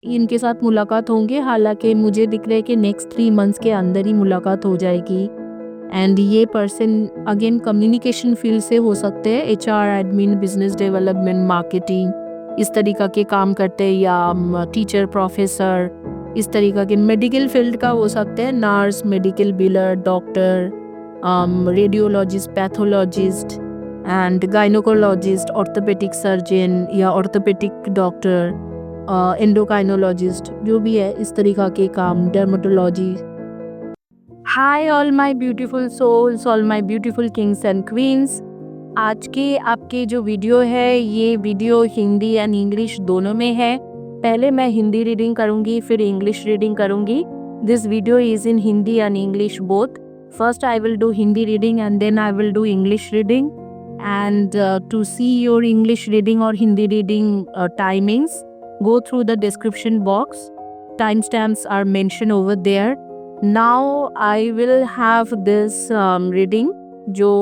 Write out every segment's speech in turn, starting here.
इनके साथ मुलाकात होंगे, हालांकि मुझे दिख रहा है कि नेक्स्ट 3 मंथ्स के अंदर ही मुलाकात हो जाएगी। एंड ये पर्सन अगेन कम्युनिकेशन फील्ड से हो सकते हैं, HR, admin, business development, marketing, इस तरीका के काम करते हैं, या टीचर, प्रोफेसर, इस तरीका के मेडिकल फील्ड का हो सकते हैं, nurse, medical biller, doctor, radiologist, pathologist and gynaecologist, orthopaedic surgeon या ऑर्थोपेडिक डॉक्टर, एंडोकाइनोलॉजिस्ट, जो भी है इस तरीका के काम, dermatology. Hi all my beautiful souls, all my beautiful kings and queens. आज के आपके जो वीडियो है, ये वीडियो हिंदी एंड इंग्लिश दोनों में है। पहले मैं हिंदी रीडिंग करूंगी, फिर इंग्लिश रीडिंग करूंगी। This video is in Hindi and English both. First I will do Hindi reading and then I will do English reading. And to see your English reading or Hindi reading timings, go through the description box. Timestamps are mentioned over there. Now I will have this reading, जो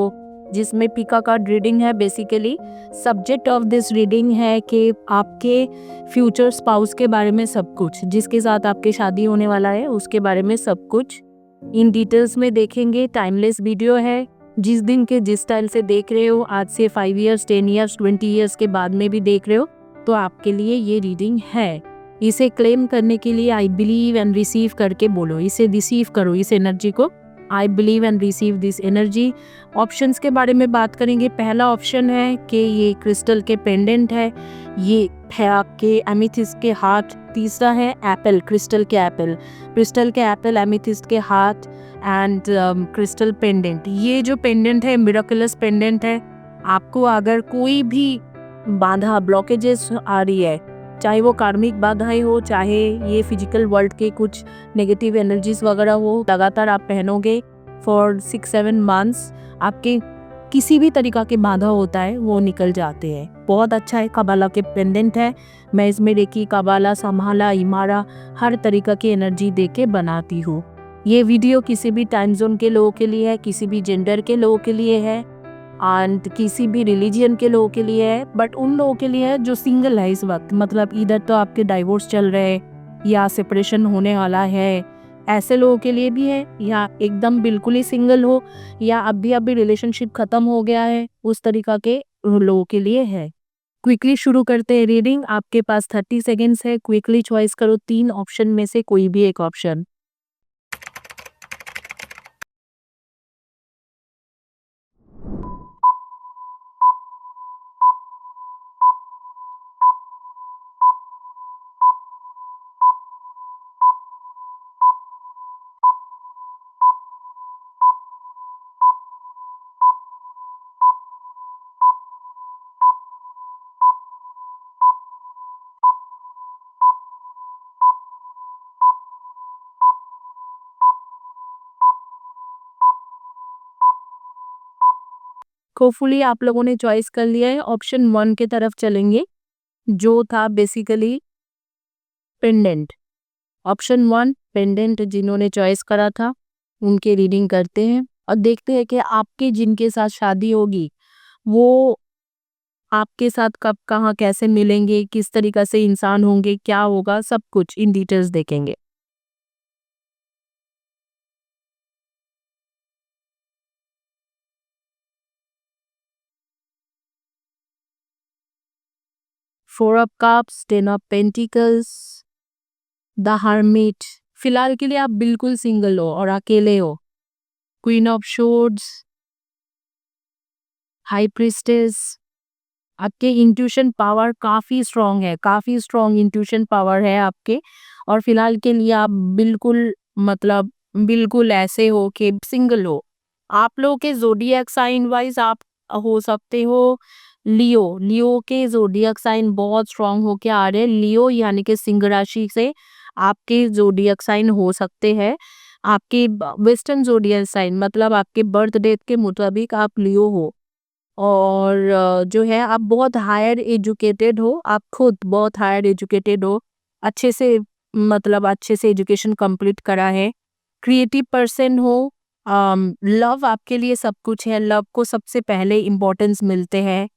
जिसमें पिका card reading है। Basically subject of this reading है कि आपके future spouse के बारे में सब कुछ, जिसके साथ आपके शादी होने वाला है उसके बारे में सब कुछ इन डिटेल्स में देखेंगे। टाइमलेस वीडियो है, जिस दिन के जिस स्टाइल से देख रहे हो, आज से 5 ईयर्स, 10 ईयर्स, 20 ईयर्स के बाद में भी देख रहे हो, तो आपके लिए ये रीडिंग है। इसे क्लेम करने के लिए आई बिलीव एंड रिसीव करके बोलो, इसे रिसीव करो, इस एनर्जी को। I believe and receive this energy. Options के बारे में बात करेंगे। पहला ऑप्शन है कि ये क्रिस्टल के पेंडेंट है, ये है आपके एमेथिस्ट के हार्ट। तीसरा है एप्पल, क्रिस्टल के एप्पल, क्रिस्टल के एप्पल, एमेथिस्ट के हार्ट एंड क्रिस्टल पेंडेंट। ये जो पेंडेंट है मिराकुलस पेंडेंट है। आपको अगर कोई भी बाधा, ब्लॉकेजेस आ रही है, चाहे वो कार्मिक बाधाएं हो, चाहे ये फिजिकल वर्ल्ड के कुछ नेगेटिव एनर्जीज वगैरह हो, लगातार आप पहनोगे फॉर 6-7 मंथ्स, आपके किसी भी तरीका के बाधा होता है वो निकल जाते हैं। बहुत अच्छा है, कबाला के पेंडेंट है। मैं इसमें रेकी, कबाला, संभाला, इमारा, हर तरीका की एनर्जी दे के बनाती हूँ। ये वीडियो किसी भी टाइम जोन के लोगों के लिए है, किसी भी जेंडर के लोगों के लिए है एंड किसी भी रिलीजियन के लोगों के लिए है, बट उन लोगों के लिए है जो सिंगल है इस वक्त। मतलब इधर तो आपके डाइवोर्स चल रहे हैं या सेपरेशन होने वाला है, ऐसे लोगों के लिए भी है, या एकदम बिल्कुल ही सिंगल हो, या अभी रिलेशनशिप खत्म हो गया है, उस तरीका के लोगों के लिए है। क्विकली शुरू करते हैं रीडिंग। आपके पास 30 सेकेंड्स है, क्विकली चॉइस करो 3 ऑप्शन में से कोई भी एक ऑप्शन। होपफुली आप लोगों ने चॉइस कर लिया है। ऑप्शन 1 की तरफ चलेंगे, जो था बेसिकली पेंडेंट। ऑप्शन 1 पेंडेंट जिन्होंने चॉइस करा था, उनके रीडिंग करते हैं और देखते हैं कि आपके जिनके साथ शादी होगी वो आपके साथ कब, कहाँ, कैसे मिलेंगे, किस तरीका से इंसान होंगे, क्या होगा, सब कुछ इन डिटेल्स देखेंगे। Four of cups, 10 of pentacles, the hermit. फिलहाल के लिए आप बिल्कुल सिंगल हो और अकेले हो। Queen of swords, high priestess. आपके इंट्यूशन पावर काफ़ी स्ट्रॉन्ग है, काफ़ी स्ट्रॉन्ग इंट्यूशन पावर है आपके, और फिलहाल के लिए आप बिल्कुल, मतलब बिल्कुल ऐसे हो कि सिंगल हो। आप लोगों के ज़ोडिएक साइन वाइज आप हो सकते हो लियो। लियो के ज़ोडिएक साइन बहुत स्ट्रॉन्ग होके आ रहे हैं। लियो यानी कि सिंह राशि से आपके ज़ोडिएक साइन हो सकते हैं। आपके वेस्टर्न ज़ोडिएक साइन, मतलब आपके बर्थ डेट के मुताबिक आप लियो हो, और जो है आप बहुत हायर एजुकेटेड हो, आप खुद बहुत हायर एजुकेटेड हो, अच्छे से, मतलब अच्छे से एजुकेशन कंप्लीट करा है, क्रिएटिव पर्सन हो। लव आपके लिए सब कुछ है, लव को सबसे पहले इम्पोर्टेंस मिलते हैं।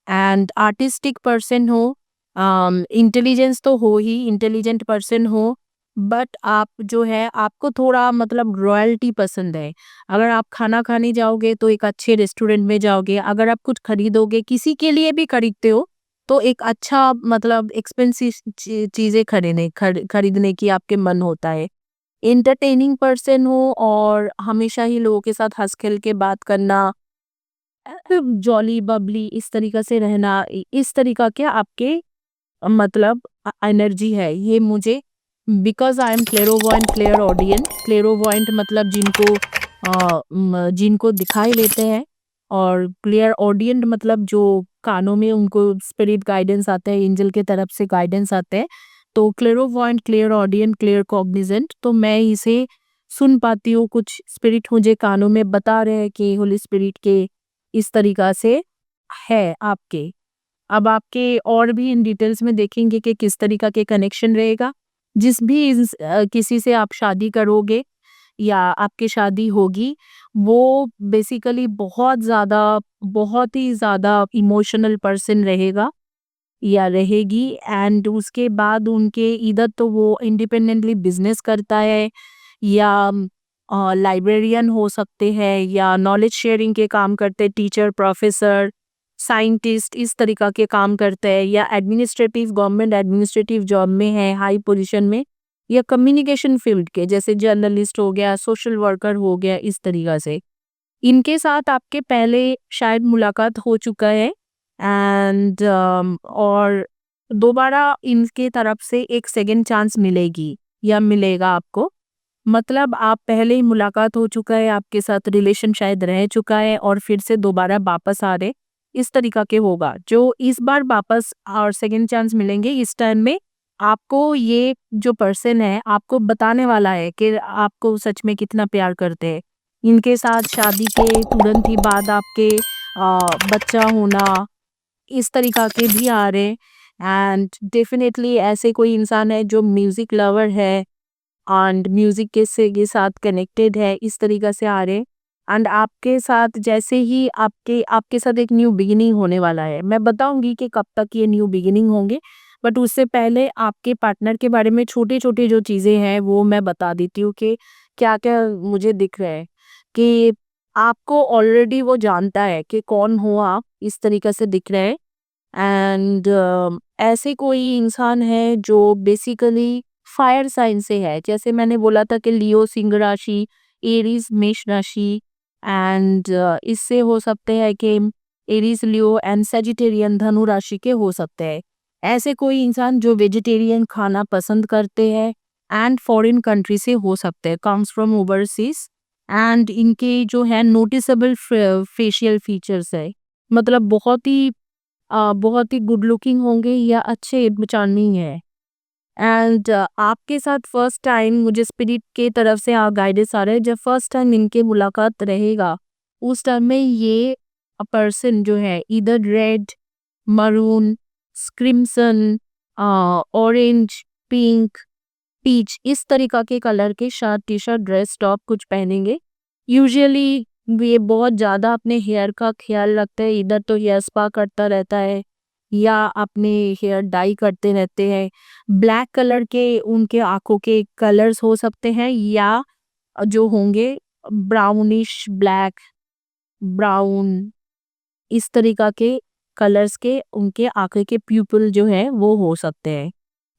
एंड आर्टिस्टिक पर्सन हो, इंटेलिजेंस तो हो ही, इंटेलिजेंट पर्सन हो, बट आप जो है आपको थोड़ा मतलब रॉयल्टी पसंद है। अगर आप खाना खाने जाओगे तो एक अच्छे रेस्टोरेंट में जाओगे, अगर आप कुछ खरीदोगे किसी के लिए भी खरीदते हो तो एक अच्छा मतलब एक्सपेंसिव चीज़ें खरीदने की आपके मन होता है। एंटरटेनिंग पर्सन हो और हमेशा ही लोगों के साथ हँस खेल के बात करना, जॉली बबली इस तरीक़ा से रहना, इस तरीक़ा के आपके मतलब एनर्जी है। ये मुझे बिकॉज़ आई एम क्लेयरवॉयंट क्लेयरऑडियंट, क्लेयरवॉयंट मतलब जिनको दिखाई लेते हैं, और क्लेयरऑडियंट मतलब जो कानों में उनको स्पिरिट गाइडेंस आता है, एंजल के तरफ से गाइडेंस आते हैं। तो क्लेयरवॉयंट क्लेयरऑडियंट क्लियर कॉग्निजेंट, तो मैं इसे सुन पाती हूँ, कुछ स्पिरिट मुझे कानों में बता रहे हैं कि होली स्पिरिट के इस तरीक़ा से है आपके। अब आपके और भी इन डिटेल्स में देखेंगे कि किस तरीक़ा के कनेक्शन रहेगा। किसी से आप शादी करोगे या आपकी शादी होगी, वो बेसिकली बहुत ही ज़्यादा इमोशनल पर्सन रहेगा या रहेगी, एंड उसके बाद उनके इधर तो वो इंडिपेंडेंटली बिजनेस करता है या लाइब्रेरियन हो सकते हैं या नॉलेज शेयरिंग के काम करते हैं, टीचर प्रोफेसर साइंटिस्ट इस तरीका के काम करते हैं, या एडमिनिस्ट्रेटिव गवर्नमेंट एडमिनिस्ट्रेटिव जॉब में है हाई पोजीशन में, या कम्युनिकेशन फील्ड के जैसे जर्नलिस्ट हो गया, सोशल वर्कर हो गया, इस तरीका से इनके साथ आपके पहले शायद मुलाकात हो चुका है, एंड और दोबारा इनके तरफ से एक सेकंड चांस मिलेगी या मिलेगा आपको। मतलब आप पहले ही मुलाकात हो चुका है, आपके साथ रिलेशन शायद रह चुका है और फिर से दोबारा वापस आ रहे, इस तरीका के होगा। जो इस बार वापस और सेकंड चांस मिलेंगे, इस टाइम में आपको ये जो पर्सन है आपको बताने वाला है कि आपको सच में कितना प्यार करते हैं। इनके साथ शादी के तुरंत ही बाद आपके बच्चा होना, इस तरीका के भी आ रहे, एंड डेफिनेटली ऐसे कोई इंसान है जो म्यूजिक लवर है एंड म्यूजिक के साथ कनेक्टेड है, इस तरीका से आ रहे, एंड आपके साथ जैसे ही आपके साथ एक न्यू बिगिनिंग होने वाला है। मैं बताऊंगी कि कब तक ये न्यू बिगिनिंग होंगे, बट उससे पहले आपके पार्टनर के बारे में छोटे छोटे जो चीज़ें हैं वो मैं बता देती हूँ कि क्या क्या मुझे दिख रहा है कि आपको ऑलरेडी वो जानता है कि कौन हो आप, इस तरीके से दिख रहा है, एंड ऐसे कोई इंसान है जो बेसिकली फायर साइन से है, जैसे मैंने बोला था कि लियो सिंह राशि, एरीज मेष राशि, एंड इससे हो सकते हैं कि एरीज लियो एंड सेजिटेरियन धनु राशि के हो सकते हैं। ऐसे कोई इंसान जो वेजिटेरियन खाना पसंद करते हैं एंड फॉरेन कंट्री से हो सकते हैं, कम्स फ्रॉम ओवरसीज, एंड इनके जो है नोटिसेबल फेशियल फीचर्स है, मतलब बहुत ही गुड लुकिंग होंगे या अच्छे चार्मिंग है, एंड आपके साथ फर्स्ट टाइम मुझे स्पिरिट के तरफ से गाइडेंस आ रहे हैं, जब फर्स्ट टाइम इनके मुलाकात रहेगा उस टाइम में ये पर्सन जो है इधर red, maroon, crimson, orange, pink, peach इस तरीका के कलर के shirt T shirt dress top कुछ पहनेंगे। यूजुअली ये बहुत ज़्यादा अपने हेयर का ख्याल रखते हैं, इधर तो हेयर स्पा करता रहता है या अपने हेयर डाई करते रहते हैं। ब्लैक कलर के उनके आंखों के कलर्स हो सकते हैं, या जो होंगे ब्राउनिश ब्लैक, ब्राउन, इस तरीका के कलर्स के उनके आंखें के प्यूपिल जो है वो हो सकते हैं।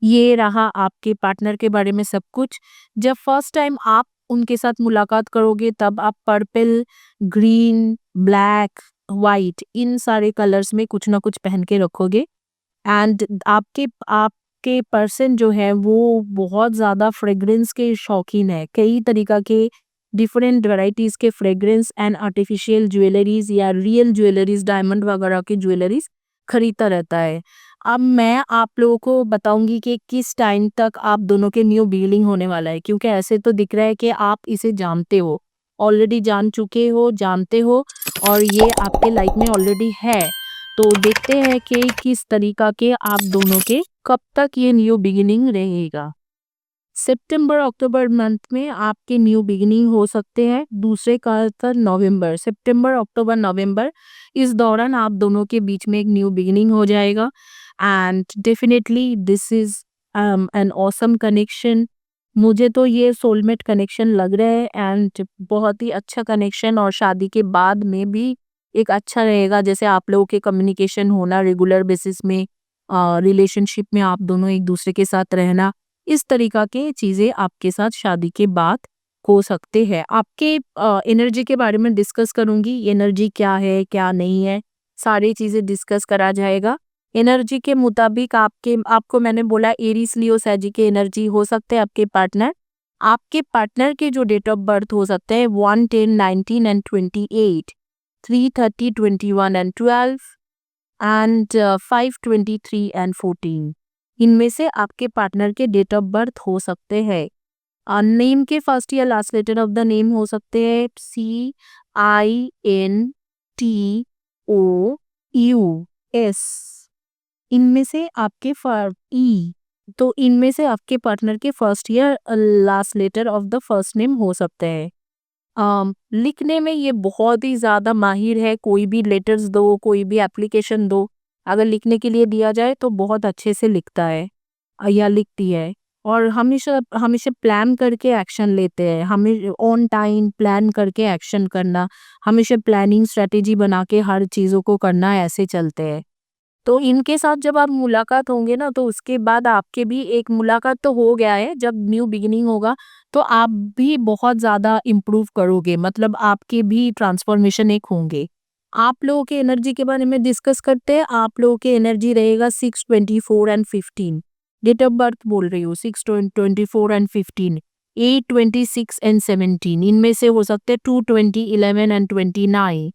ये रहा आपके पार्टनर के बारे में सब कुछ। जब फर्स्ट टाइम आप उनके साथ मुलाकात करोगे तब आप purple, green, black, white in सारे कलर्स में कुछ ना कुछ पहन के रखोगे, एंड आपके पर्सन जो है वो बहुत ज़्यादा फ्रेग्रेंस के शौकीन है, कई तरीका के डिफरेंट वैरायटीज़ के फ्रेग्रेंस एंड आर्टिफिशियल ज्वेलरीज या रियल ज्वेलरीज डायमंड वगैरह की ज्वेलरीज खरीदता रहता है। अब मैं आप लोगों को बताऊंगी कि किस टाइम तक आप दोनों के न्यू बिगिनिंग होने वाला है, क्योंकि ऐसे तो दिख रहा है कि आप इसे जानते हो, ऑलरेडी जान चुके हो, जानते हो, और ये आपके लाइफ में ऑलरेडी है। तो देखते हैं कि किस तरीका के आप दोनों के कब तक ये न्यू बिगिनिंग रहेगा। सितंबर अक्टूबर मंथ में आपके न्यू बिगिनिंग हो सकते हैं, दूसरे का था नवंबर, सितंबर अक्टूबर नवंबर, इस दौरान आप दोनों के बीच में एक न्यू बिगिनिंग हो जाएगा। And definitely this is an awesome connection. मुझे तो ये सोलमेट कनेक्शन लग रहा है एंड बहुत ही अच्छा कनेक्शन, और शादी के बाद में भी एक अच्छा रहेगा, जैसे आप लोगों के कम्युनिकेशन होना रेगुलर बेसिस में, रिलेशनशिप में आप दोनों एक दूसरे के साथ रहना, इस तरीका के चीज़ें आपके साथ शादी के बाद हो सकते हैं। आपके एनर्जी के बारे में डिस्कस करूंगी, एनर्जी क्या है क्या नहीं है, सारी चीज़ें डिस्कस करा जाएगा। एनर्जी के मुताबिक आपको मैंने बोला एरीज लियो सैजिक के एनर्जी हो सकते हैं आपके पार्टनर के जो डेट ऑफ बर्थ हो सकते हैं 1, 10, 19 एंड 28, 3, 30, 21 एंड 12 एंड 5, 23 एंड 14। इनमें से आपके पार्टनर के डेट ऑफ बर्थ हो सकते हैं। नेम के फर्स्ट या last letter of the name हो सकते हैं CINTOUS। इनमें से आपके ई तो इनमें से आपके पार्टनर के फर्स्ट या last letter of the first name हो सकते हैं। लिखने में ये बहुत ही ज़्यादा माहिर है, कोई भी लेटर्स दो, कोई भी एप्लीकेशन दो, अगर लिखने के लिए दिया जाए तो बहुत अच्छे से लिखता है या लिखती है। और हमेशा हमेशा प्लान करके एक्शन लेते हैं, हमें ऑन टाइम प्लान करके एक्शन करना, हमेशा प्लानिंग स्ट्रेटेजी बना के हर चीज़ों को करना, ऐसे चलते हैं। तो इनके साथ जब आप मुलाकात होंगे ना, तो उसके बाद आपके भी एक मुलाकात तो हो गया है, जब न्यू बिगिनिंग होगा तो आप भी बहुत ज़्यादा इम्प्रूव करोगे, मतलब आपके भी ट्रांसफॉर्मेशन एक होंगे। आप लोगों के एनर्जी के बारे में डिस्कस करते हैं। आप लोगों के एनर्जी रहेगा 6, 24 एंड 15। डेट ऑफ बर्थ बोल रही हूँ, 6, 24 एंड 15, 8, 26 एंड 17। इनमें से हो सकते हैं 2, 20, 11 एंड 29,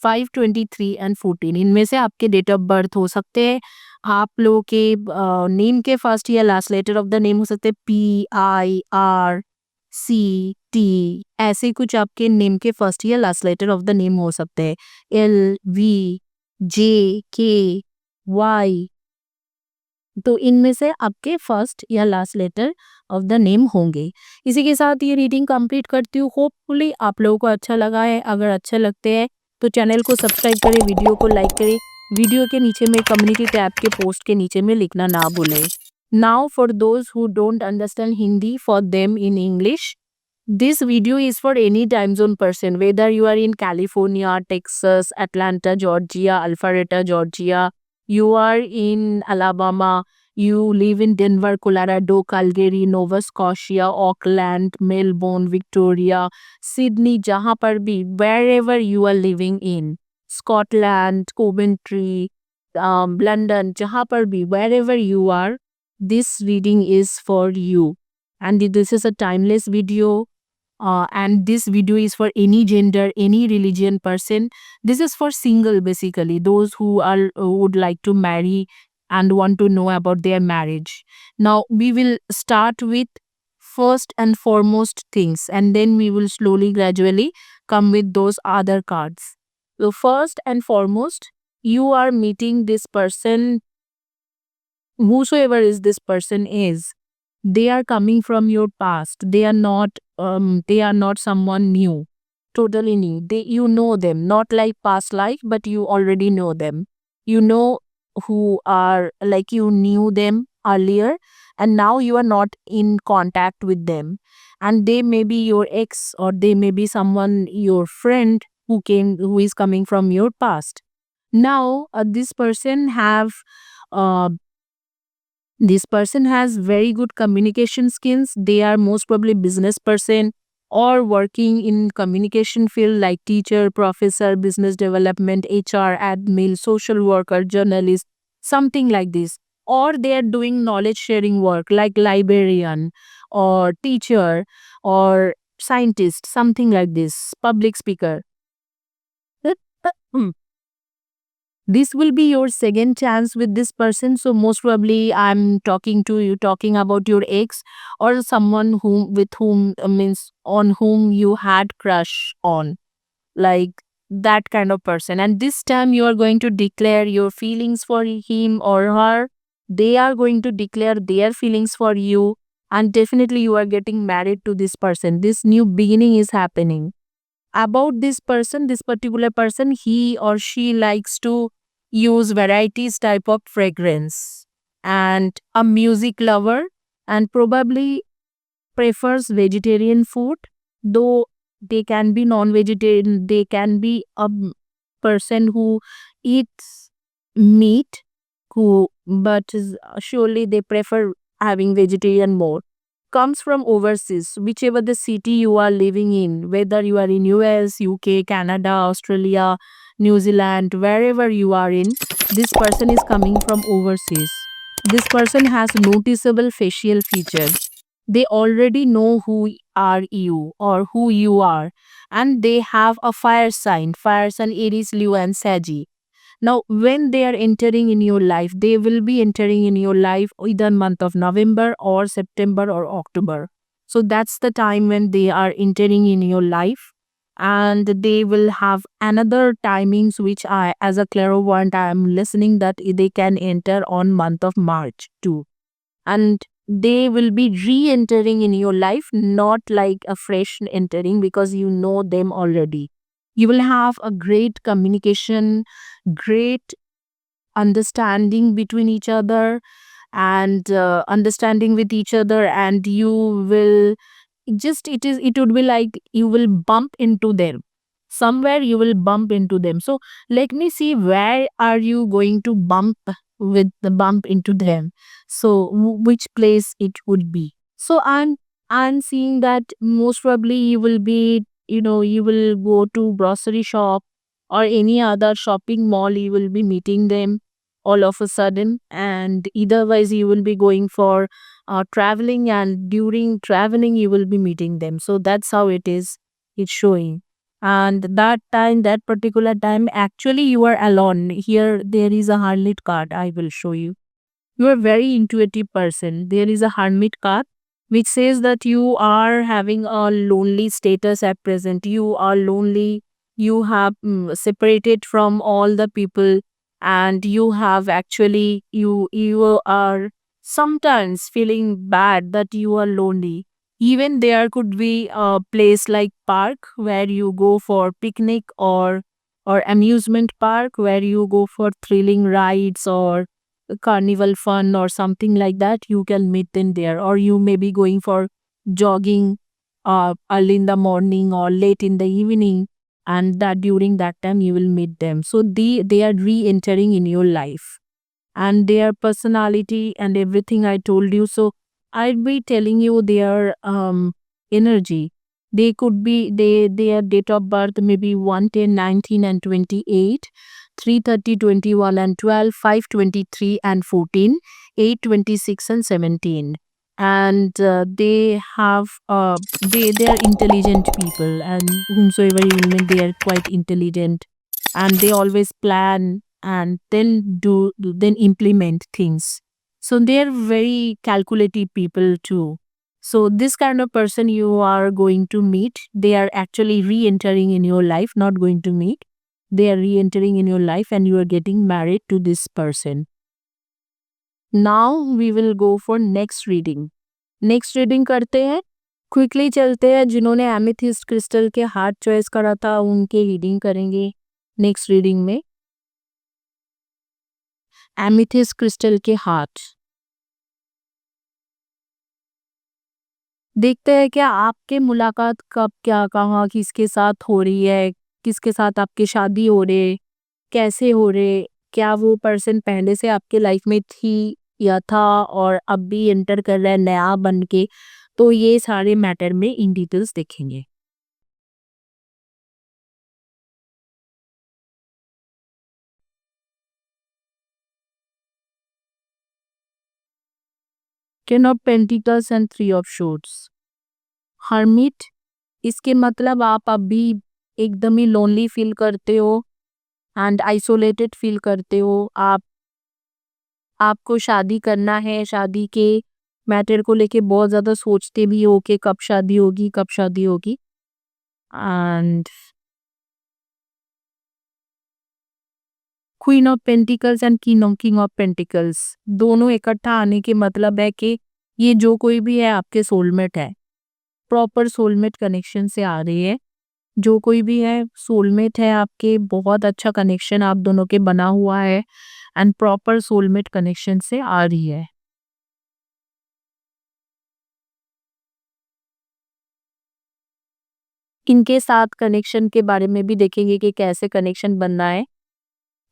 5, 23 एंड 14। इनमें से आपके डेट ऑफ बर्थ हो सकते हैं। आप लोगों के नेम के फर्स्ट या last letter of the name हो सकते हैं PIRCT, ऐसे कुछ आपके नेम के फर्स्ट या last letter of the name हो सकते हैं। LVJKY, तो इनमें से आपके फर्स्ट या last letter of the name होंगे। इसी के साथ ये रीडिंग कंप्लीट करती हूँ। होपफुली आप लोगों को अच्छा लगा है। अगर अच्छे लगते हैं तो चैनल को सब्सक्राइब करें, वीडियो को लाइक करें, वीडियो के नीचे में कम्युनिटी टैब के पोस्ट के नीचे में लिखना ना भूलें। Now for those who don't understand Hindi, for them in English, this video is for any time zone person, whether you are in California, Texas, Atlanta, Georgia, Alpharetta, Georgia, you are in Alabama, you live in Denver, Colorado, Calgary, Nova Scotia, Auckland, Melbourne, Victoria, Sydney, जहाँ पर भी, wherever you are living in, Scotland, Coventry, London, जहाँ पर भी, wherever you are, this reading is for you. And this is a timeless video, and this video is for any gender, any religion person. This is for single, basically those who would like to marry and want to know about their marriage. Now we will start with first and foremost things, and then we will slowly gradually come with those other cards. So first and foremost, you are meeting this person, whosoever is this person is, they are coming from your past. They are not someone new, totally new. You know them, not like past life, but you already know them. You know who are, like, you knew them earlier, and now you are not in contact with them, and they may be your ex, or they may be someone, your friend, who is coming from your past. Now uh, this person has very good communication skills. They are most probably business person or working in communication field like teacher, professor, business development, HR, admin, social worker, journalist, something like this. Or they are doing knowledge sharing work like librarian or teacher or scientist, something like this, public speaker. This will be your second chance with this person. So most probably I'm talking about your ex, or someone means on whom you had crush on, like that kind of person. And this time you are going to declare your feelings for him or her. They are going to declare their feelings for you, and definitely you are getting married to this person. This new beginning is happening. About this person, this particular person, he or she likes to use varieties type of fragrance, and a music lover, and probably prefers vegetarian food, though they can be non-vegetarian, they can be a person who eats meat, who but surely they prefer having vegetarian more. Comes from overseas, whichever the city you are living in, whether you are in US, UK, Canada, Australia, New Zealand, wherever you are in, this person is coming from overseas. This person has noticeable facial features. They already know who are you or who you are, and they have a fire sign Aries, Leo, and Sagi. Now, when they are entering in your life, they will be entering in your life either month of November or September or October. So that's the time when they are entering in your life, and they will have another timings which I, as a clairvoyant, I am listening that they can enter on month of March too, and they will be re-entering in your life, not like a fresh entering, because you know them already. You will have a great communication, great understanding between each other, and understanding with each other, and you will just it would be like you will bump into them somewhere, you will bump into them. So let me see, where are you going to bump into them? So which place it would be? So I'm seeing that most probably you will be, you will go to grocery shop or any other shopping mall, you will be meeting them all of a sudden, and otherwise you will be going for traveling, and during traveling you will be meeting them. So that's how it's showing. And that time, that particular time, actually you are alone. Here there is a hermit card, I will show you. You are very intuitive person. There is a hermit card which says that you are having a lonely status at present. You are lonely. You have separated from all the people, and you have actually you are sometimes feeling bad that you are lonely. Even there could be a place like park where you go for picnic, or amusement park where you go for thrilling rides or carnival fun or something like that. You can meet them there, or you may be going for jogging early in the morning or late in the evening, and that during that time you will meet them. So they are re-entering in your life, and their personality and everything I told you. So I'll be telling you their energy. They could be their date of birth maybe 110, 19, and 28, 3:30, 21, and 12, 5:23 and 14, 8:26 and 17. And they are intelligent people, and whomsoever you will meet, they are quite intelligent, and they always plan and then implement things. So they're very calculative people too. So this kind of person you are going to meet, they are actually re-entering in your life, not going to meet. They are re-entering in your life, and you are getting married to this person. Now we will go for next reading. Next reading करते हैं, quickly चलते हैं. जिन्होंने amethyst crystal के heart choice करा था उनके reading करेंगे नेक्स्ट रीडिंग में. एमेथिस्ट क्रिस्टल के हार्ट. देखते हैं क्या आपके मुलाकात कब, क्या, कहाँ, किसके साथ हो रही है, किसके साथ आपकी शादी हो रही, कैसे हो रहे, क्या वो पर्सन पहले से आपके लाइफ में थी या था और अब भी एंटर कर रहा है नया बन के. तो ये सारे मैटर में इन डिटेल्स देखेंगे. Ten of pentacles and three of shorts. Hermit, इसके मतलब आप अभी एकदम ही लोनली फील करते हो एंड आइसोलेटेड फील करते हो. आपको शादी करना है, शादी के मैटर को लेके बहुत ज़्यादा सोचते भी हो कि कब शादी होगी, कब शादी होगी. And queen of pentacles and king of pentacles दोनों इकट्ठा आने के मतलब है कि ये जो कोई भी है आपके सोलमेट है, प्रॉपर सोलमेट कनेक्शन से आ रही है. जो कोई भी है सोलमेट है आपके, बहुत अच्छा कनेक्शन आप दोनों के बना हुआ है एंड प्रॉपर सोलमेट कनेक्शन से आ रही है। इनके साथ कनेक्शन के बारे में भी देखेंगे कि कैसे कनेक्शन बनना है।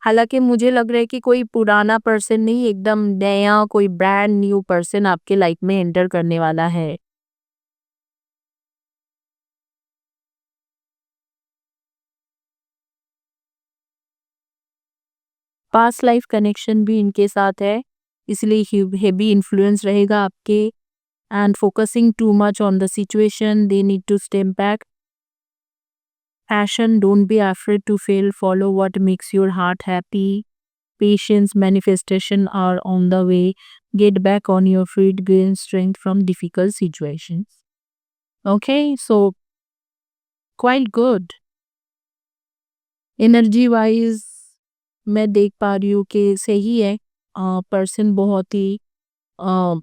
हालाँकि मुझे लग रहा है कि कोई पुराना पर्सन नहीं, एकदम नया कोई ब्रांड न्यू पर्सन आपके लाइफ में एंटर करने वाला है। पास्ट लाइफ कनेक्शन भी इनके साथ है, इसलिए हेवी इन्फ्लुएंस रहेगा आपके and focusing too much on the situation, they need to step back. Passion, don't be afraid to fail, follow what makes your heart happy. Patience, manifestation are on the way. Get back on your feet, gain strength from difficult situations. Okay, so quite good. Energy wise मैं देख पा रही हूँ कि सही है। Person बहुत ही अ,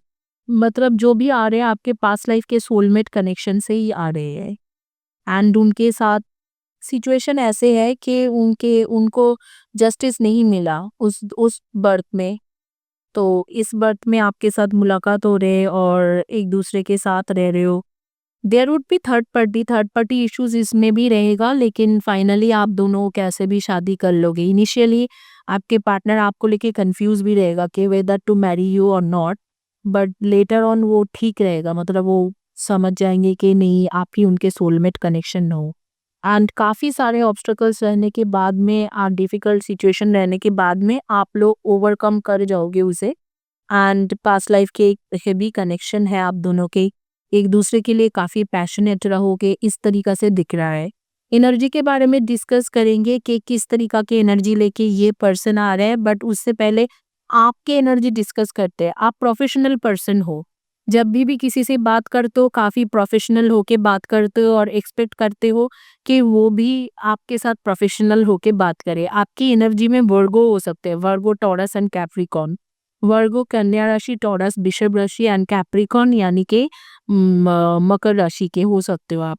मतलब जो भी आ रहे हैं आपके पास्ट लाइफ के सोलमेट कनेक्शन से ही आ रहे हैं एंड उनके साथ सिचुएशन ऐसे है कि उनके उनको जस्टिस नहीं मिला उस बर्थ में, तो इस बर्थ में आपके साथ मुलाकात हो रहे और एक दूसरे के साथ रह रहे हो। There would be third party issues इसमें भी रहेगा, लेकिन फाइनली आप दोनों कैसे भी शादी कर लोगे। इनिशियली आपके पार्टनर आपको लेके कंफ्यूज भी रहेगा कि वेदर टू मैरी यू और नॉट, बट लेटर ऑन वो ठीक रहेगा, मतलब वो समझ जाएंगे कि नहीं आप ही उनके सोलमेट कनेक्शन हो। एंड काफ़ी सारे ऑब्स्टकल्स रहने के बाद में डिफ़िकल्ट सिचुएशन रहने के बाद में आप लोग ओवरकम कर जाओगे उसे। एंड पास्ट लाइफ के एक हेवी कनेक्शन है आप दोनों के, एक दूसरे के लिए काफ़ी पैशनेट रहोगे, इस तरीक़ा से दिख रहा है। एनर्जी के बारे में डिस्कस करेंगे कि किस तरीक़ा की एनर्जी लेके ये पर्सन आ रहा है, बट उससे पहले आपकी एनर्जी डिस्कस करते हैं। आप प्रोफ़ेशनल पर्सन हो, जब भी किसी से बात करते हो काफ़ी प्रोफ़ेशनल होके बात करते हो और एक्सपेक्ट करते हो कि वो भी आपके साथ प्रोफ़ेशनल होके बात करे। आपकी एनर्जी में वर्गो हो सकते हैं, वर्गो, टॉरस एंड कैप्रिकॉर्न। वर्गो कन्या राशि, टॉरस वृषभ राशि एंड कैप्रिकॉर्न यानी कि मकर राशि के हो सकते हो आप।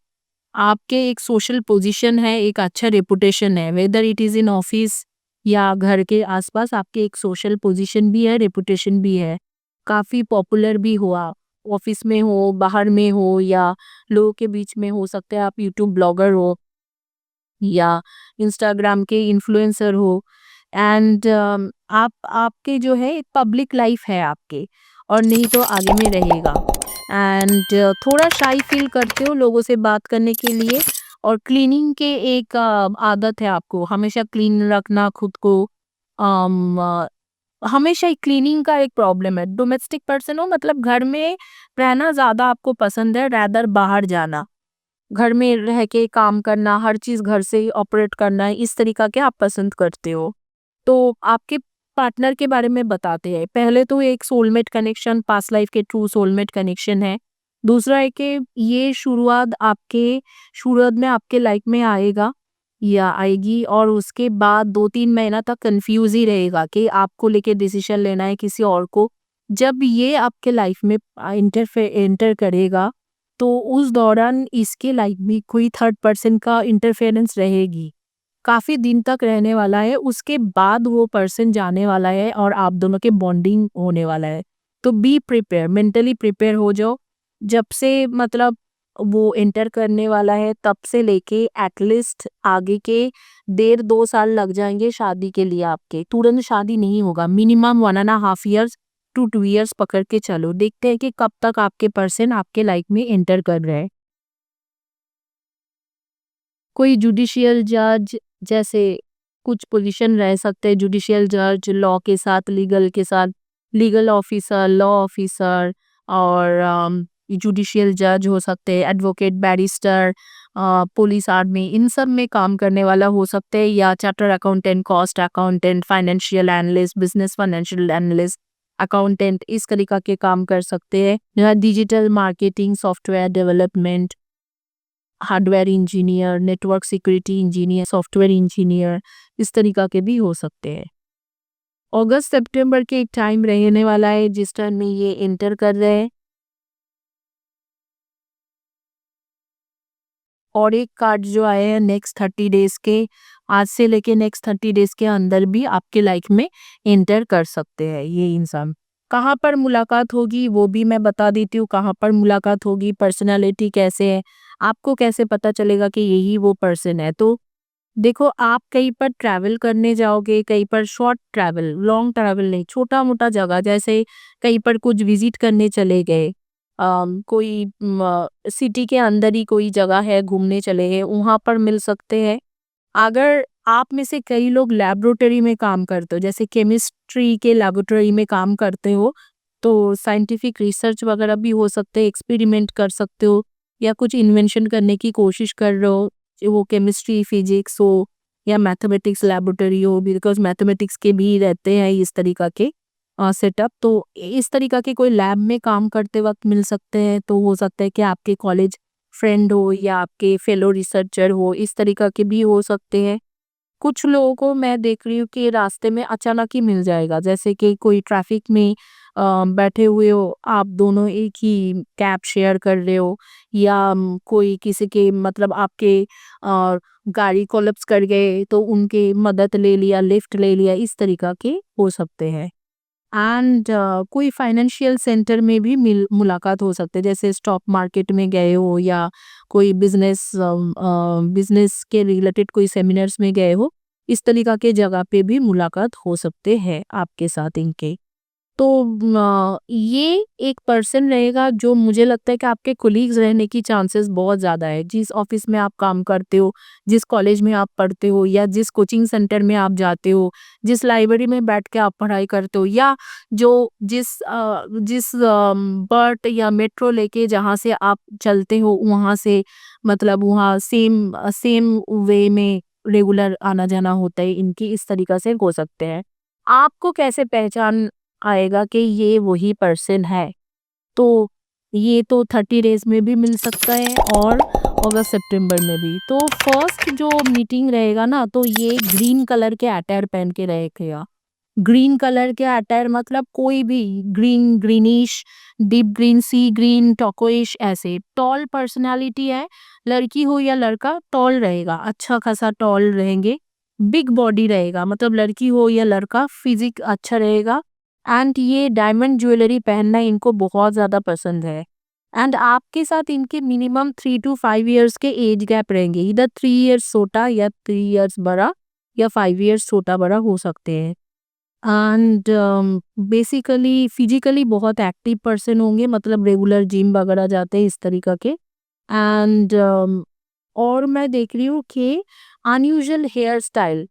आपके एक सोशल पोजीशन है, एक अच्छा रेपुटेशन है, whether it is in office या घर के आसपास आपके एक सोशल पोजीशन भी है, रेपुटेशन भी है। काफ़ी पॉपुलर भी हो आप, ऑफिस में हो, बाहर में हो या लोगों के बीच में, हो सकता है आप यूट्यूब ब्लॉगर हो या इंस्टाग्राम के इन्फ्लुएंसर हो एंड आप आपके जो है एक पब्लिक लाइफ है आपके, और नहीं तो आगे में रहेगा। एंड थोड़ा शाई फील करते हो लोगों से बात करने के लिए, और क्लीनिंग के एक आदत है आपको, हमेशा क्लीन रखना खुद को। हमेशा ही क्लीनिंग का एक प्रॉब्लम है। डोमेस्टिक पर्सन हो, मतलब घर में रहना ज़्यादा आपको पसंद है रैदर बाहर जाना। घर में रह के काम करना, हर चीज़ घर से ही ऑपरेट करना, इस तरीका के आप पसंद करते हो। तो आपके पार्टनर के बारे में बताते हैं। पहले तो एक सोलमेट कनेक्शन, पास्ट लाइफ के ट्रू सोलमेट कनेक्शन है। दूसरा है कि ये शुरुआत में आपके लाइफ में आएगा या आएगी, और उसके बाद 2-3 महीना तक कन्फ्यूज़ ही रहेगा कि आपको लेके डिसीज़न लेना है किसी और को। जब ये आपके लाइफ में एंटर करेगा, तो उस दौरान इसके लाइफ में कोई थर्ड पर्सन का इंटरफेरेंस रहेगी। काफ़ी दिन तक रहने वाला है, उसके बाद वो पर्सन जाने वाला है और आप दोनों के बॉन्डिंग होने वाला है। तो बी प्रिपेयर, मेंटली प्रिपेयर हो जाओ। जब से मतलब वो एंटर करने वाला है तब से लेके एटलीस्ट आगे के 1.5-2 साल लग जाएँगे शादी के लिए आपके। तुरंत शादी नहीं होगा, minimum 1 and a half years to 2 years पकड़ के चलो। देखते हैं कि कब तक आपके पर्सन आपके लाइफ में एंटर कर रहे हैं। कोई जुडिशियल जज जैसे कुछ पोजीशन रह सकते हैं, जुडिशियल जज लॉ के साथ, लीगल के साथ, लीगल ऑफिसर, लॉ ऑफिसर, और जुडिशियल जज हो सकते हैं, एडवोकेट, बैरिस्टर, पुलिस, आर्मी, इन सब में काम करने वाला हो सकते हैं, या charter accountant, cost accountant, financial analyst, business financial analyst, accountant, इस तरीका के काम कर सकते हैं, या digital marketing, software development, hardware engineer, network security engineer, software engineer, इस तरीका के भी हो सकते हैं। अगस्त सितंबर के एक टाइम रहने वाला है जिस टाइम में ये एंटर कर रहे हैं। और एक कार्ड जो आए हैं नेक्स्ट 30 डेज़ के, आज से लेके नेक्स्ट 30 डेज़ के अंदर भी आपके लाइफ में एंटर कर सकते हैं ये इंसान। कहाँ पर मुलाकात होगी वो भी मैं बता देती हूँ, कहाँ पर मुलाकात होगी, पर्सनैलिटी कैसे है, आपको कैसे पता चलेगा कि यही वो पर्सन है। तो देखो, आप कहीं पर ट्रैवल करने जाओगे, कहीं पर शॉर्ट ट्रैवल, लॉन्ग ट्रैवल नहीं, छोटा-मोटा जगह जैसे कहीं पर कुछ विज़िट करने चले गए, कोई सिटी के अंदर ही कोई जगह है, घूमने चले गए, वहाँ पर मिल सकते हैं। अगर आप में से कई लोग लैबोरेटरी में काम करते हो, जैसे केमिस्ट्री के लैबोरेटरी में काम करते हो, तो साइंटिफिक रिसर्च वगैरह भी हो सकते हैं, एक्सपेरिमेंट कर सकते हो या कुछ इन्वेंशन करने की कोशिश कर रहे हो, चाहे वो केमिस्ट्री, फिजिक्स हो या मैथमेटिक्स लैबोरेटरी हो, बिकॉज़ मैथमेटिक्स के भी रहते हैं इस तरीका के सेटअप। तो इस तरीका के कोई लैब में काम करते वक़्त मिल सकते हैं, तो हो सकता है कि आपके कॉलेज फ्रेंड हो या आपके फेलो रिसर्चर हो, इस तरीका के भी हो सकते हैं। कुछ लोगों को मैं देख रही हूँ कि रास्ते में अचानक ही मिल जाएगा, जैसे कि कोई ट्रैफिक में बैठे हुए हो, आप दोनों एक ही कैब शेयर कर रहे हो या कोई किसी के मतलब आपके गाड़ी कोलैप्स कर गए तो उनके मदद ले लिया, लिफ्ट ले लिया, इस तरीका के हो सकते हैं। एंड कोई फाइनेंशियल सेंटर में भी मुलाकात हो सकते हैं, जैसे स्टॉक मार्केट में गए हो या कोई बिजनेस के रिलेटेड कोई सेमिनार्स में गए हो, इस तरीका के जगह पे भी मुलाकात हो सकते हैं आपके साथ इनके। तो ये एक पर्सन रहेगा जो मुझे लगता है कि आपके कोलीग्स रहने की चांसेस बहुत ज़्यादा है। जिस ऑफिस में आप काम करते हो, जिस कॉलेज में आप पढ़ते हो या जिस कोचिंग सेंटर में आप जाते हो, जिस लाइब्रेरी में बैठ के आप पढ़ाई करते हो या जिस बर्ट या मेट्रो लेके जहाँ से आप चलते हो वहाँ से मतलब वहाँ सेम वे में रेगुलर आना-जाना होता है इनकी, इस तरीक़ा से हो सकते हैं। आपको कैसे पहचान आएगा कि ये वही पर्सन है? तो ये तो 30 डेज़ में भी मिल सकता है और अगस्त सितंबर में भी। तो फर्स्ट जो मीटिंग रहेगा ना, तो ये ग्रीन कलर के अटायर पहन के रहेगा। ग्रीन कलर के अटायर मतलब कोई भी ग्रीन, ग्रीनिश, डीप ग्रीन, सी ग्रीन, टर्कोइश, ऐसे टॉल पर्सनालिटी है, लड़की हो या लड़का टॉल रहेगा, अच्छा खासा टॉल रहेंगे, बिग बॉडी रहेगा, मतलब लड़की हो या लड़का फिजिक अच्छा रहेगा। एंड ये डायमंड ज्वेलरी पहनना इनको बहुत ज़्यादा पसंद है। एंड आपके साथ इनके मिनिमम 3 टू 5 इयर्स के एज गैप रहेंगे, इधर 3 इयर्स छोटा या 3 इयर्स बड़ा या 5 इयर्स छोटा बड़ा हो सकते हैं। एंड बेसिकली फिजिकली बहुत एक्टिव पर्सन होंगे, मतलब रेगुलर जिम वगैरह जाते हैं, इस तरीका के। एंड और मैं देख रही हूँ कि अनयूजुअल हेयर स्टाइल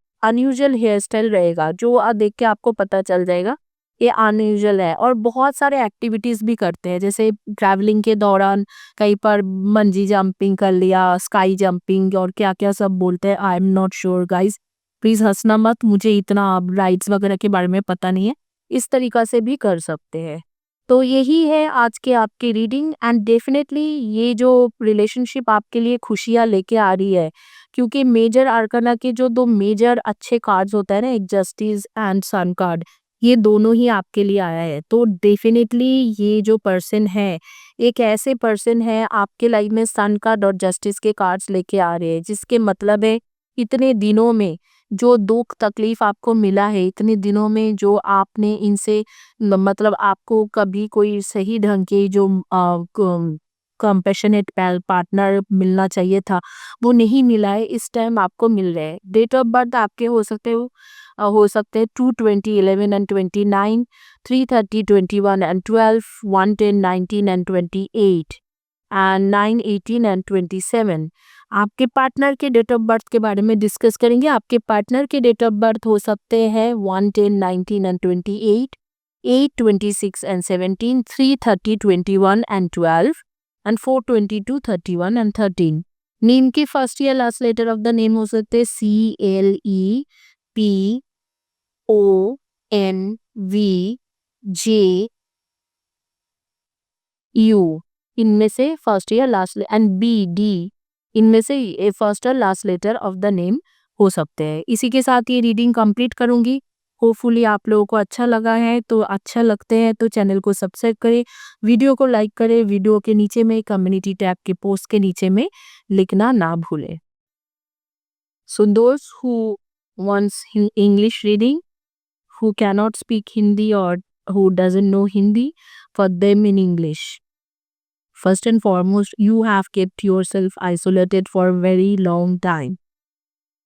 रहेगा, जो देख के आपको पता चल जाएगा ये अनयूजुअल है। और बहुत सारे एक्टिविटीज़ भी करते हैं, जैसे ट्रैवलिंग के दौरान कहीं पर बंजी जंपिंग कर लिया, स्काई जंपिंग और क्या-क्या सब बोलते हैं, I am not sure guys. Please हँसना मत, मुझे इतना राइड्स वगैरह के बारे में पता नहीं है। इस तरीका से भी कर सकते हैं। तो यही है आज के आपकी रीडिंग एंड डेफिनेटली ये जो रिलेशनशिप आपके लिए खुशियाँ लेके आ रही है, क्योंकि मेजर आर्काना के जो 2 मेजर अच्छे कार्ड्स होता है ना, एक जस्टिस एंड सन कार्ड, ये दोनों ही आपके लिए आया है। तो डेफिनेटली ये जो पर्सन है, एक ऐसे पर्सन है आपके लाइफ में सन कार्ड और जस्टिस के कार्ड्स लेके आ रहे हैं, जिसके मतलब है इतने दिनों में जो दुख तकलीफ आपको मिला है, इतने दिनों में जो आपने इनसे मतलब आपको कभी कोई सही ढंग की जो कंपैशनेट पार्टनर मिलना चाहिए था, वो नहीं मिला है, इस टाइम आपको मिल रहा है। डेट ऑफ बर्थ आपके हो सकते हैं 2/20, 11 and 29, 3/30, 21 and 12, 1/10, 19 and 28 and 9, 18 and 27। आपके पार्टनर के डेट ऑफ बर्थ के बारे में डिस्कस करेंगे। आपके पार्टनर के डेट ऑफ बर्थ हो सकते हैं 1, 10, 19 and 28, 8, 26 and 17, 3, 30, 21 and 12 and 4, 22, 31 and 13। Name के फर्स्ट या last letter of the name हो सकते हैं CLEPONVJU, इनमें से फर्स्ट या लास्ट एंड BD, इनमें से फर्स्ट और last letter of the name हो सकते हैं। इसी के साथ ये रीडिंग कंप्लीट करूंगी। होपफुली आप लोगों को अच्छा लगा है, तो अच्छा लगते हैं तो चैनल को सब्सक्राइब करें, वीडियो को लाइक करें, वीडियो के नीचे में कम्युनिटी टैब के पोस्ट के नीचे में लिखना ना भूलें। So those who wants English reading, who cannot speak Hindi or who doesn't know Hindi, for them in English. First and foremost, you have kept yourself isolated for a very long time.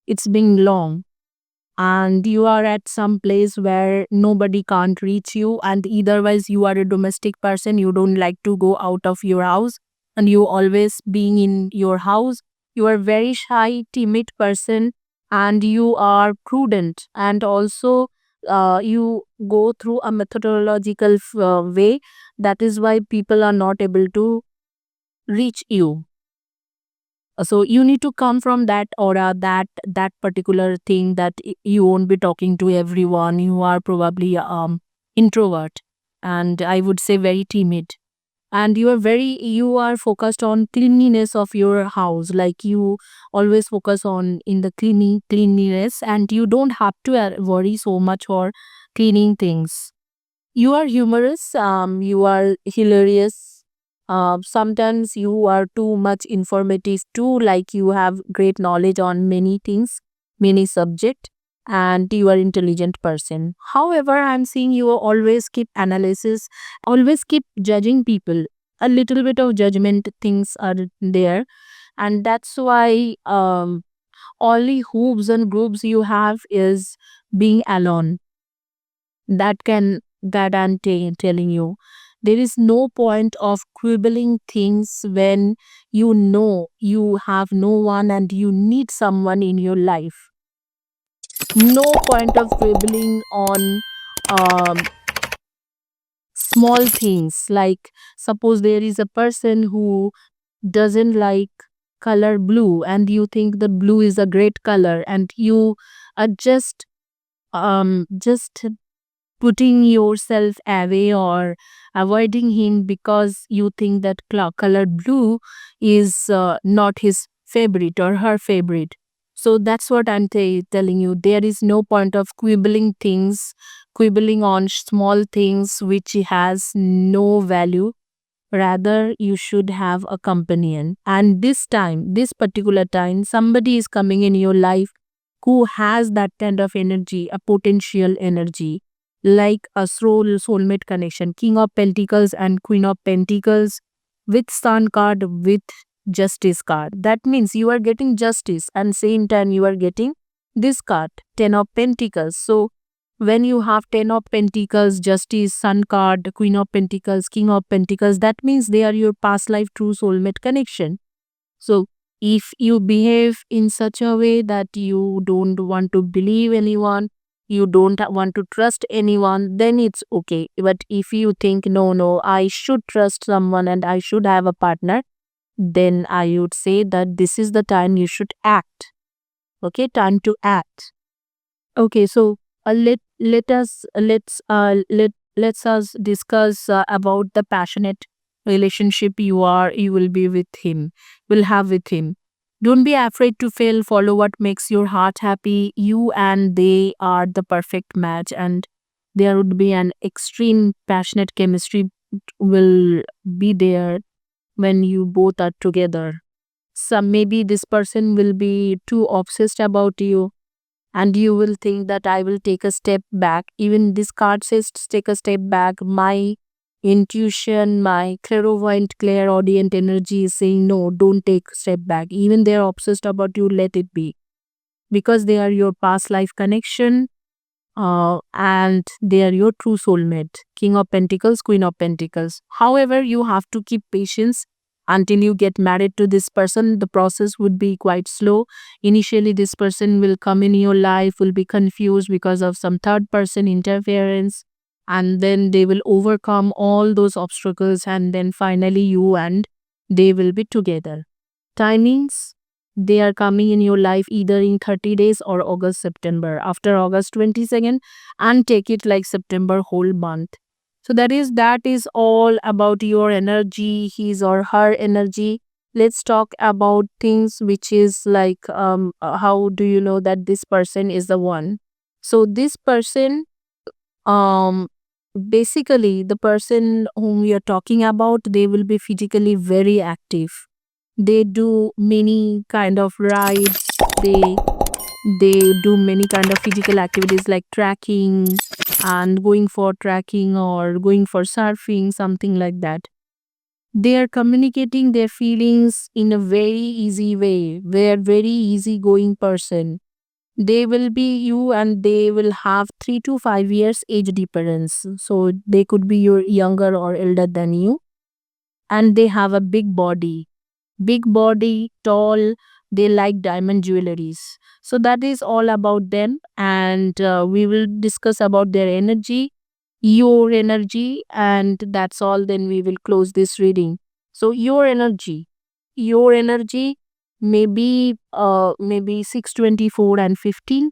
It's been long and you are at some place where nobody can't reach you, and eitherwise you are a domestic person, you don't like to go out of your house and you always being in your house. You are very shy, timid person, and you are prudent, and also you go through a methodological way. That is why people are not able to reach you. So you need to come from that aura, that particular thing, that you won't be talking to everyone. You are probably introvert, and I would say very timid, and you are focused on cleanliness of your house, like you always focus on in the cleanliness, and you don't have to worry so much for cleaning things. You are humorous, you are hilarious. Sometimes you are too much informative too, like you have great knowledge on many things, many subject, and you are intelligent person. However, I'm seeing you always keep analysis, always keep judging people. A little bit of judgment things are there, and that's why only hoops and groups you have is being alone. That I'm telling you, there is no point of quibbling things when you know you have no one and you need someone in your life. No point of quibbling on um, small things, like suppose there is a person who doesn't like color blue and you think the blue is a great color, and you are just putting yourself away or avoiding him because you think that color blue is not his favorite or her favorite. So that's what I'm telling you. There is no point of quibbling things, quibbling on small things which has no value. Rather, you should have a companion. And this particular time, somebody is coming in your life who has that kind of energy, a potential energy, like a soulmate connection, King of Pentacles and Queen of Pentacles with Sun card, with Justice card. That means you are getting justice, and same time you are getting this card, Ten of Pentacles. So when you have Ten of Pentacles, Justice, Sun card, Queen of Pentacles, King of Pentacles, that means they are your past life true soulmate connection. So if you behave in such a way that you don't want to believe anyone, you don't want to trust anyone, then it's okay. But if you think, no, I should trust someone and I should have a partner, then I would say that this is the time you should act. Okay, time to act. Okay, so let's us discuss about the passionate relationship you will be with him, will have with him. Don't be afraid to fail. Follow what makes your heart happy. You and they are the perfect match, and there would be an extreme passionate chemistry will be there when you both are together. Some maybe this person will be too obsessed about you, and you will think that I will take a step back. Even this card says take a step back. My intuition, my clairvoyant, clairaudient energy is saying no, don't take a step back. Even they're obsessed about you, let it be. Because they are your past life connection, and they are your true soulmate. King of Pentacles, Queen of Pentacles. However, you have to keep patience until you get married to this person. The process would be quite slow. Initially, this person will come in your life, will be confused because of some third person interference, and then they will overcome all those obstacles, and then finally you and they will be together. Timings, they are coming in your life either in 30 days or August, September. After August 22nd, and take it like September whole month. So that is all about your energy, his or her energy. Let's talk about things which is like how do you know that this person is the one? So this person, um basically the person whom we are talking about, they will be physically very active. They do many kind of rides. They do many kind of physical activities like trekking and going for trekking or going for surfing, something like that. They are communicating their feelings in a very easy way. They are very easygoing person. They will be you, and they will have 3 to 5 years age difference. So they could be your younger or elder than you, and they have a big body, tall. They like diamond jewelries. So that is all about them, and we will discuss about their energy, your energy, and that's all. Then we will close this reading. So your energy, maybe 624 and 15,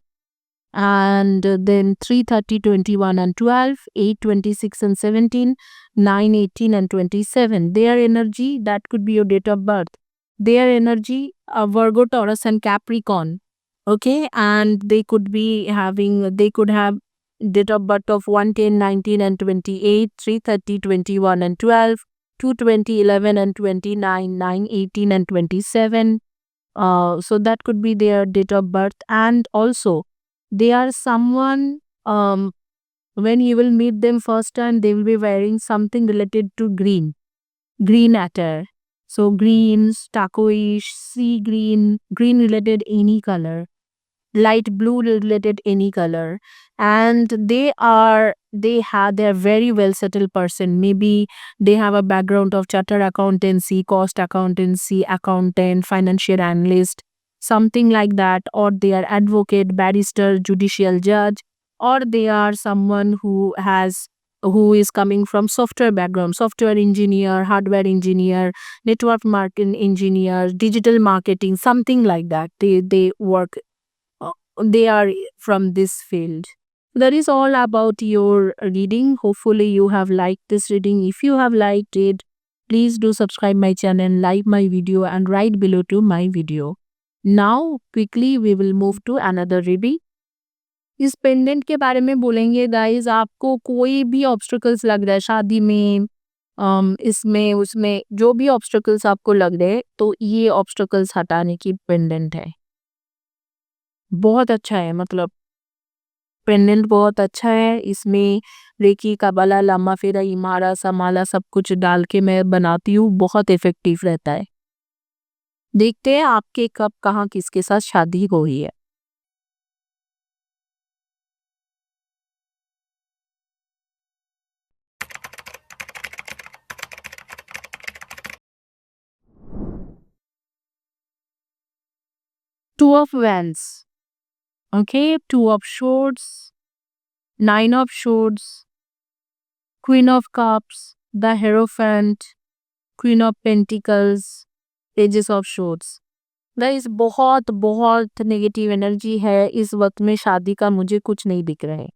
and then 3:30, 21 and 12, 8:26 and 17, 9:18 and 27. Their energy, that could be your date of birth. Their energy, Virgo, Taurus and Capricorn. Okay, and they could have date of birth of 110, 19 and 28, 3:30, 21 and 12, 2:20, 11 and 29, 9:18 and 27. So that could be their date of birth. And also they are someone, when you will meet them first time, they will be wearing something related to green attire. So greens, turquoise, sea green, green related any color, light blue related any color. And they're very well settled person. Maybe they have a background of chartered accountancy, cost accountancy, accountant, financial analyst, something like that. Or they are advocate, barrister, judicial judge. Or they are someone who is coming from software background, software engineer, hardware engineer, network marketing engineer, digital marketing, something like that. They work, they are from this field. That is all about your reading. Hopefully you have liked this reading. If you have liked it, please do subscribe my channel, like my video and write below to my video. Now quickly we will move to another reading. इस pendant के बारे में बोलेंगे guys, आपको कोई भी obstacles लग रहा है शादी में, इसमें उसमें जो भी ऑब्स्टिकल्स आपको लग रहे हैं, तो ये ऑब्स्टिकल्स हटाने की पेंडेंट है। बहुत अच्छा है, मतलब पेंडेंट बहुत अच्छा है। इसमें रेकी, कबाला, लामा फेरा, इमारा, समाला सब कुछ डाल के मैं बनाती हूँ, बहुत इफेक्टिव रहता है। देखते हैं आपके कब कहाँ किसके साथ शादी हुई है। Two of wands, okay, two of swords, 9 of swords, Queen of Cups, the Hierophant, Queen of Pentacles, Pages of Swords। Guys बहुत बहुत नेगेटिव एनर्जी है इस वक्त में। शादी का मुझे कुछ नहीं दिख रहा है।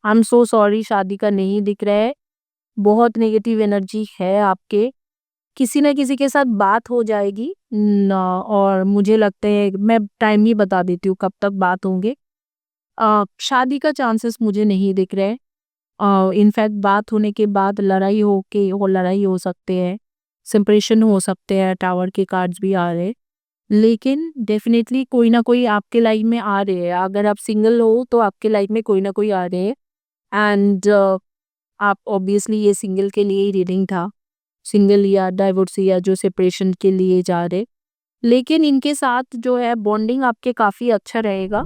आई एम सो सॉरी, शादी का नहीं दिख रहा है। बहुत नेगेटिव एनर्जी है आपके। किसी न किसी के साथ बात हो जाएगी ना, और मुझे लगता है मैं टाइम ही बता देती हूँ कब तक बात होंगे। शादी का चांसेस मुझे नहीं दिख रहे हैं। इनफैक्ट बात होने के बाद लड़ाई हो सकते हैं, सेपरेशन हो सकते हैं, टावर के कार्ड्स भी आ रहे हैं। लेकिन डेफिनेटली कोई ना कोई आपके लाइफ में आ रहे हैं। अगर आप सिंगल हो तो आपके लाइफ में कोई ना कोई आ रहे हैं। एंड आप ऑब्वियसली ये सिंगल के लिए ही रीडिंग था, सिंगल या डाइवोर्स या जो सेपरेशन के लिए जा रहे। लेकिन इनके साथ जो है बॉन्डिंग आपके काफ़ी अच्छा रहेगा।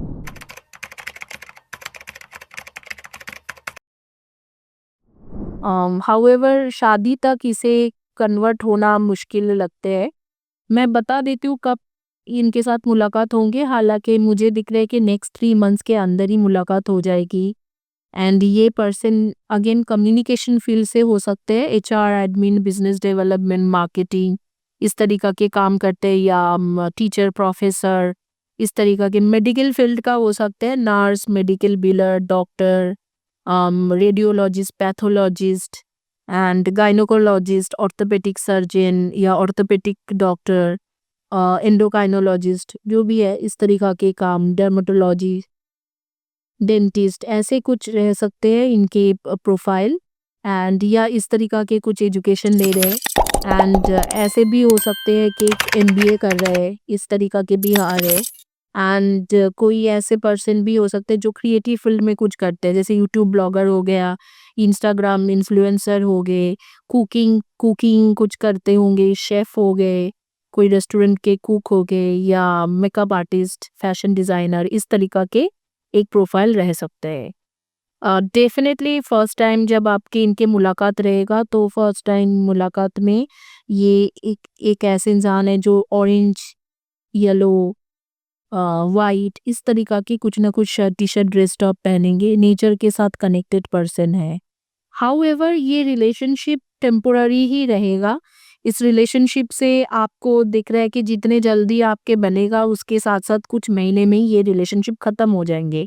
हाउएवर शादी तक इसे कन्वर्ट होना मुश्किल लगते हैं। मैं बता देती हूँ कब इनके साथ मुलाकात होंगे। हालांकि मुझे दिख रहा है कि नेक्स्ट 3 मंथ्स के अंदर ही मुलाकात हो जाएगी। एंड ये पर्सन अगेन कम्युनिकेशन फील्ड से हो सकते हैं, HR, admin, business development, marketing, इस तरीका के काम करते हैं, या टीचर, प्रोफेसर, इस तरीका के मेडिकल फील्ड का हो सकते हैं, nurse, medical biller, doctor, radiologist, pathologist and gynaecologist, orthopaedic surgeon या ऑर्थोपेडिक डॉक्टर, एंडोकाइनोलॉजिस्ट, जो भी है इस तरीका के काम, डर्मेटोलॉजी, डेंटिस्ट, ऐसे कुछ रह सकते हैं इनके प्रोफाइल। एंड या इस तरीका के कुछ एजुकेशन ले रहे हैं। एंड ऐसे भी हो सकते हैं कि एमबीए कर रहे हैं, इस तरीका के भी आ रहे हैं। एंड कोई ऐसे पर्सन भी हो सकते हैं जो क्रिएटिव फील्ड में कुछ करते हैं, जैसे यूट्यूब ब्लॉगर हो गया, इंस्टाग्राम इन्फ्लुएंसर हो गए, कुकिंग कुकिंग कुछ करते होंगे, शेफ हो गए, कोई रेस्टोरेंट के कुक हो गए, या मेकअप आर्टिस्ट, फैशन डिज़ाइनर, इस तरीका के एक प्रोफाइल रह सकते हैं। डेफ़िनेटली फर्स्ट टाइम जब आपकी इनके मुलाकात रहेगा, तो फर्स्ट टाइम मुलाकात में ये एक ऐसे इंसान है जो ऑरेंज, येलो, वाइट, इस तरीका की कुछ ना कुछ शर्ट टी-शर्ट ड्रेस टॉप पहनेंगे, नेचर के साथ कनेक्टेड पर्सन है। हाउएवर ये रिलेशनशिप टेम्पोररी ही रहेगा। इस रिलेशनशिप से आपको दिख रहा है कि जितने जल्दी आपके बनेगा, उसके साथ-साथ कुछ महीने में ही ये रिलेशनशिप खत्म हो जाएँगे।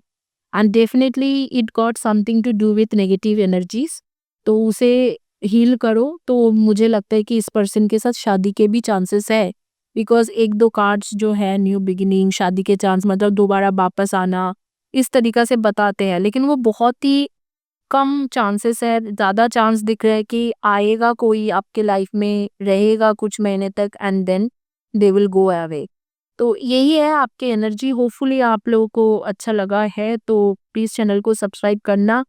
And definitely it got something to do with negative energies, तो उसे हील करो। तो मुझे लगता है कि इस पर्सन के साथ शादी के भी चांसेस है, बिकॉज एक दो कार्ड्स जो है न्यू बिगिनिंग, शादी के चांस, मतलब दोबारा वापस आना, इस तरीका से बताते हैं, लेकिन वो बहुत ही कम चांसेस है। ज़्यादा चांस दिख रहा है कि आएगा कोई आपके लाइफ में, रहेगा कुछ महीने तक, and then they will go away. तो यही है आपकी एनर्जी। होपफुली आप लोगों को अच्छा लगा है, तो प्लीज़ चैनल को सब्सक्राइब करना।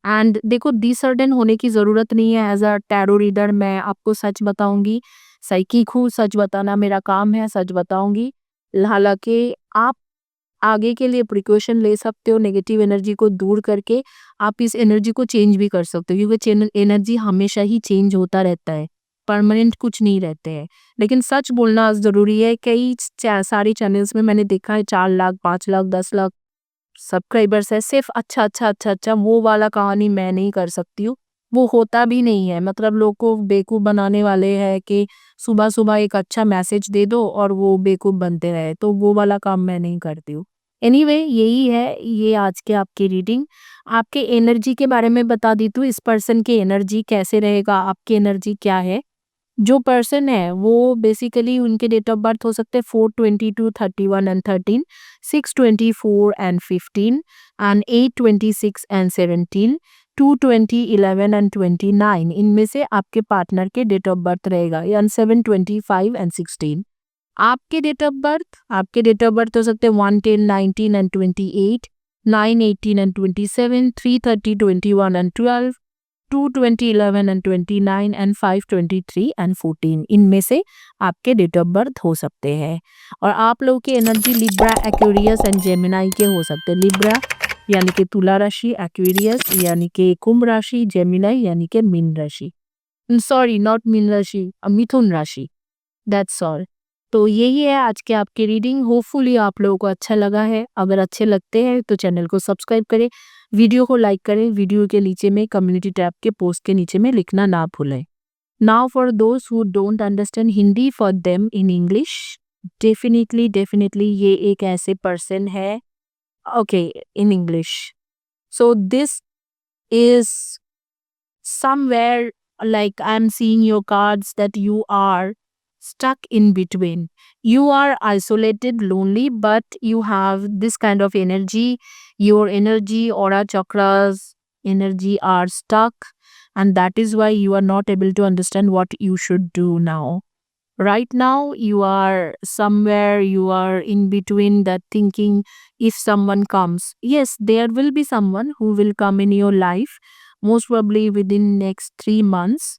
एंड देखो, डिसर्डन होने की ज़रूरत नहीं है। एज अ टैरो रीडर मैं आपको सच बताऊंगी, साइकिक हूँ, सच बताना मेरा काम है, सच बताऊंगी। हालांकि आप आगे के लिए प्रिकॉशन ले सकते हो, नेगेटिव एनर्जी को दूर करके आप इस एनर्जी को चेंज भी कर सकते हो, क्योंकि एनर्जी हमेशा ही चेंज होता रहता है, परमानेंट कुछ नहीं रहते हैं। लेकिन सच बोलना ज़रूरी है। कई सारे चैनल्स में मैंने देखा है 4 लाख, 5 लाख, 10 लाख सब्सक्राइबर्स है, सिर्फ अच्छा अच्छा अच्छा अच्छा, वो वाला कहानी मैं नहीं कर सकती हूँ। वो होता भी नहीं है, मतलब लोग को बेवकूफ़ बनाने वाले हैं कि सुबह सुबह एक अच्छा मैसेज दे दो और वो बेवकूफ़ बनते रहे, तो वो वाला काम मैं नहीं करती हूँ। एनीवे, यही है ये आज के आपकी रीडिंग। आपके एनर्जी के बारे में बता दी, तो इस पर्सन की एनर्जी कैसे रहेगा, आपकी एनर्जी क्या है। जो पर्सन है वो बेसिकली, उनके डेट ऑफ बर्थ हो सकते हैं 4/22, 31 and 13, 6/24 and 15, and 8/26 and 17, 2/20, 11 and 29। इनमें से आपके पार्टनर के डेट ऑफ बर्थ रहेगा, यानी 7/25 एंड 16। आपके डेट ऑफ बर्थ हो सकते हैं 1/10, 19 and 28, 9/18 and 27, 3/30, 21 and 12, 2/20, 11 and 29, and 5/23 and 14। इनमें से आपके डेट ऑफ बर्थ हो सकते हैं। और आप लोगों की energy Libra, Aquarius and Gemini के हो सकते हैं। लिब्रा यानी कि तुला राशि, एक्वेरियस यानी कि कुंभ राशि, जेमिनाई यानी कि मीन राशि, सॉरी नॉट मीन राशि, मिथुन राशि। That's all. तो यही है आज के आपकी रीडिंग। होपफुली आप लोगों को अच्छा लगा है। अगर अच्छे लगते हैं तो चैनल को सब्सक्राइब करें, वीडियो को लाइक करें, वीडियो के नीचे में कम्युनिटी टैब के पोस्ट के नीचे में लिखना ना भूलें। Now for those who don't understand Hindi, for them in English. Definitely definitely ये एक ऐसे पर्सन है, okay, in English. So this is somewhere, like I'm seeing your cards, that you are stuck in between. You are isolated, lonely, but you have this kind of energy. Your energy, aura chakras, energy are stuck, and that is why you are not able to understand what you should do now. Right now, you are somewhere, you are in between that, thinking if someone comes. Yes, there will be someone who will come in your life, most probably within next 3 months.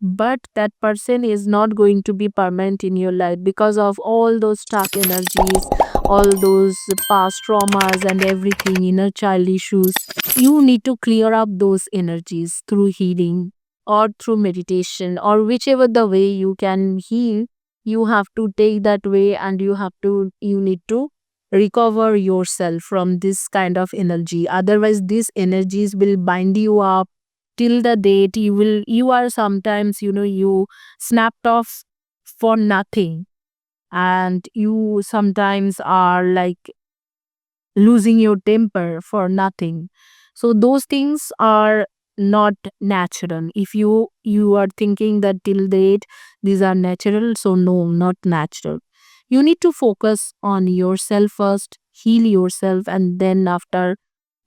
But that person is not going to be permanent in your life because of all those stuck energies, all those past traumas and everything, inner child issues. You need to clear up those energies through healing or through meditation, or whichever the way you can heal. You have to take that way, and you need to recover yourself from this kind of energy. Otherwise these energies will bind you up till the date you are sometimes, you snapped off for nothing, and you sometimes are like losing your temper for nothing. So those things are not natural. If you are thinking that till date these are natural, so no, not natural. You need to focus on yourself first, heal yourself, and then after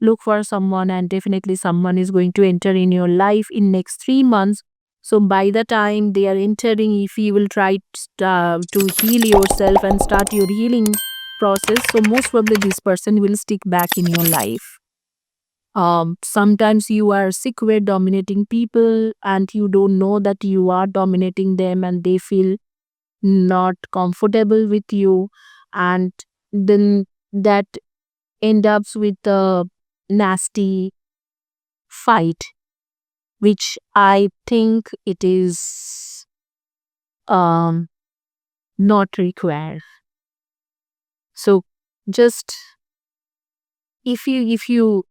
look for someone, and definitely someone is going to enter in your life in next 3 months. So by the time they are entering, if you will try to heal yourself and start your healing process, so most probably this person will stick back in your life. Sometimes you are sick with dominating people and you don't know that you are dominating them, and they feel not comfortable with you, and then that end up with a nasty fight, which I think it is um not required. So just, if you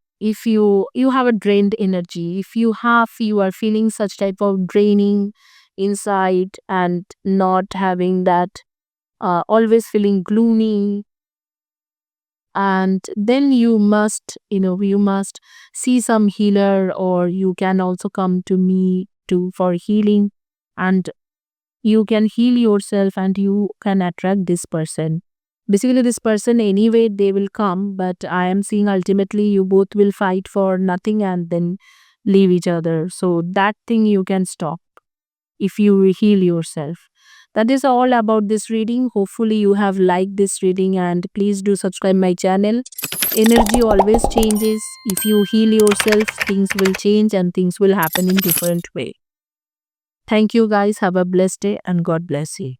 have a drained energy, if you are feeling such type of draining inside and not having that, always feeling gloomy, and then you must see some healer, or you can also come to me to for healing, and you can heal yourself and you can attract this person. Basically this person anyway they will come, but I am seeing ultimately you both will fight for nothing and then leave each other. So that thing you can stop if you heal yourself. That is all about this reading. Hopefully you have liked this reading, and please do subscribe my channel. Energy always changes. If you heal yourself, things will change and things will happen in different way. Thank you guys. Have a blessed day and God bless you.